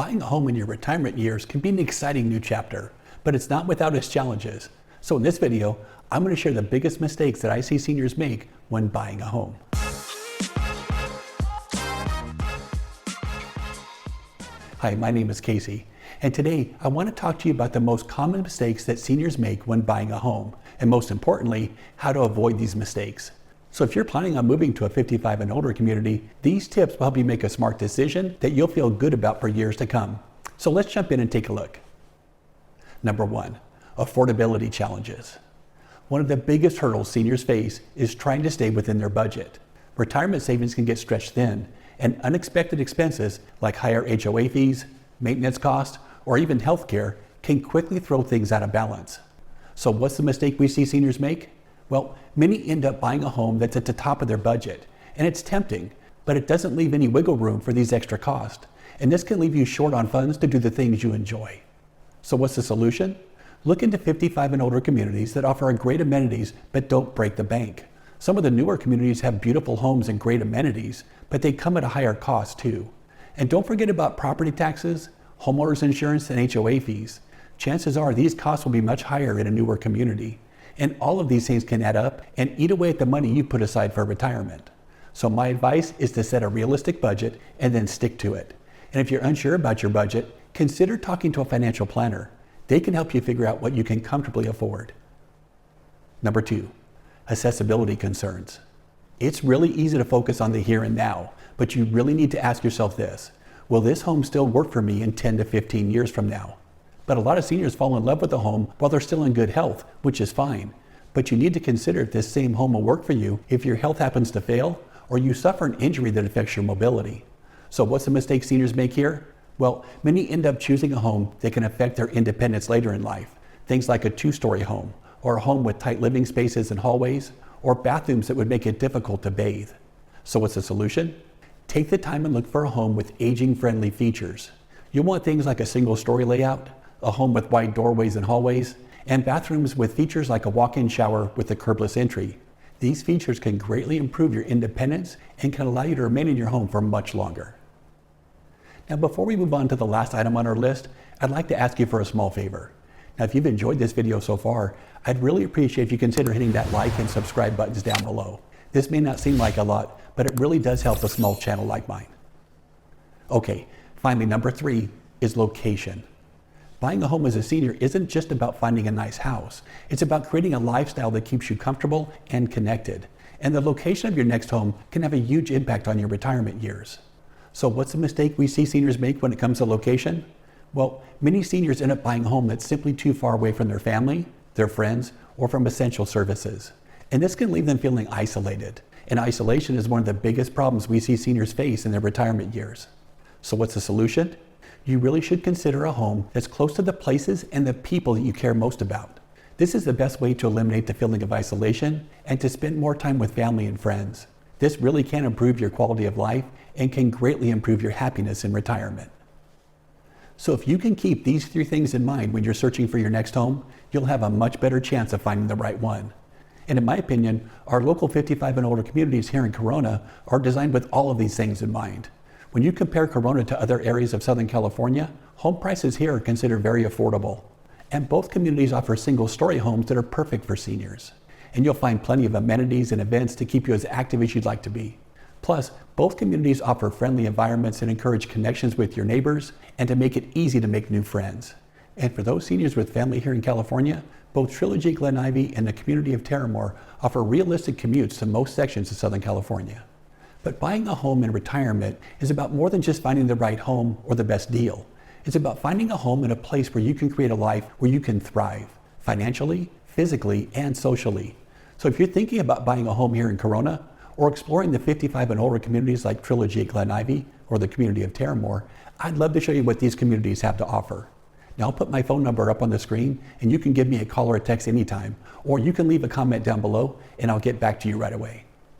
Buying a home in your retirement years can be an exciting new chapter, but it's not without its challenges. So in this video, I'm going to share the biggest mistakes that I see seniors make when buying a home. Hi, my name is Casey, and today I want to talk to you about the most common mistakes that seniors make when buying a home, and most importantly, how to avoid these mistakes. So if you're planning on moving to a 55 and older community, these tips will help you make a smart decision that you'll feel good about for years to come. So let's jump in and take a look. Number 1, affordability challenges. One of the biggest hurdles seniors face is trying to stay within their budget. Retirement savings can get stretched thin, and unexpected expenses like higher HOA fees, maintenance costs, or even healthcare can quickly throw things out of balance. So what's the mistake we see seniors make? Well, many end up buying a home that's at the top of their budget, and it's tempting, but it doesn't leave any wiggle room for these extra costs, and this can leave you short on funds to do the things you enjoy. So what's the solution? Look into 55 and older communities that offer great amenities but don't break the bank. Some of the newer communities have beautiful homes and great amenities, but they come at a higher cost too. And don't forget about property taxes, homeowners insurance, and HOA fees. Chances are these costs will be much higher in a newer community. And all of these things can add up and eat away at the money you put aside for retirement. So my advice is to set a realistic budget and then stick to it. And if you're unsure about your budget, consider talking to a financial planner. They can help you figure out what you can comfortably afford. Number 2, accessibility concerns. It's really easy to focus on the here and now, but you really need to ask yourself this: will this home still work for me in 10 to 15 years from now? But a lot of seniors fall in love with the home while they're still in good health, which is fine. But you need to consider if this same home will work for you if your health happens to fail or you suffer an injury that affects your mobility. So what's the mistake seniors make here? Well, many end up choosing a home that can affect their independence later in life. Things like a 2-story home, or a home with tight living spaces and hallways, or bathrooms that would make it difficult to bathe. So what's the solution? Take the time and look for a home with aging-friendly features. You'll want things like a single-story layout, a home with wide doorways and hallways, and bathrooms with features like a walk-in shower with a curbless entry. These features can greatly improve your independence and can allow you to remain in your home for much longer. Now, before we move on to the last item on our list, I'd like to ask you for a small favor. Now, if you've enjoyed this video so far, I'd really appreciate if you consider hitting that like and subscribe buttons down below. This may not seem like a lot, but it really does help a small channel like mine. Okay, finally, number 3 is location. Buying a home as a senior isn't just about finding a nice house. It's about creating a lifestyle that keeps you comfortable and connected. And the location of your next home can have a huge impact on your retirement years. So what's the mistake we see seniors make when it comes to location? Well, many seniors end up buying a home that's simply too far away from their family, their friends, or from essential services. And this can leave them feeling isolated. And isolation is one of the biggest problems we see seniors face in their retirement years. So what's the solution? You really should consider a home that's close to the places and the people that you care most about. This is the best way to eliminate the feeling of isolation and to spend more time with family and friends. This really can improve your quality of life and can greatly improve your happiness in retirement. So if you can keep these 3 things in mind when you're searching for your next home, you'll have a much better chance of finding the right one. And in my opinion, our local 55 and older communities here in Corona are designed with all of these things in mind. When you compare Corona to other areas of Southern California, home prices here are considered very affordable. And both communities offer single-story homes that are perfect for seniors. And you'll find plenty of amenities and events to keep you as active as you'd like to be. Plus, both communities offer friendly environments that encourage connections with your neighbors and to make it easy to make new friends. And for those seniors with family here in California, both Trilogy, Glen Ivy, and the community of Terramor offer realistic commutes to most sections of Southern California. But buying a home in retirement is about more than just finding the right home or the best deal. It's about finding a home in a place where you can create a life where you can thrive financially, physically, and socially. So if you're thinking about buying a home here in Corona or exploring the 55 and older communities like Trilogy at Glen Ivy or the community of Terramor, I'd love to show you what these communities have to offer. Now, I'll put my phone number up on the screen and you can give me a call or a text anytime, or you can leave a comment down below and I'll get back to you right away.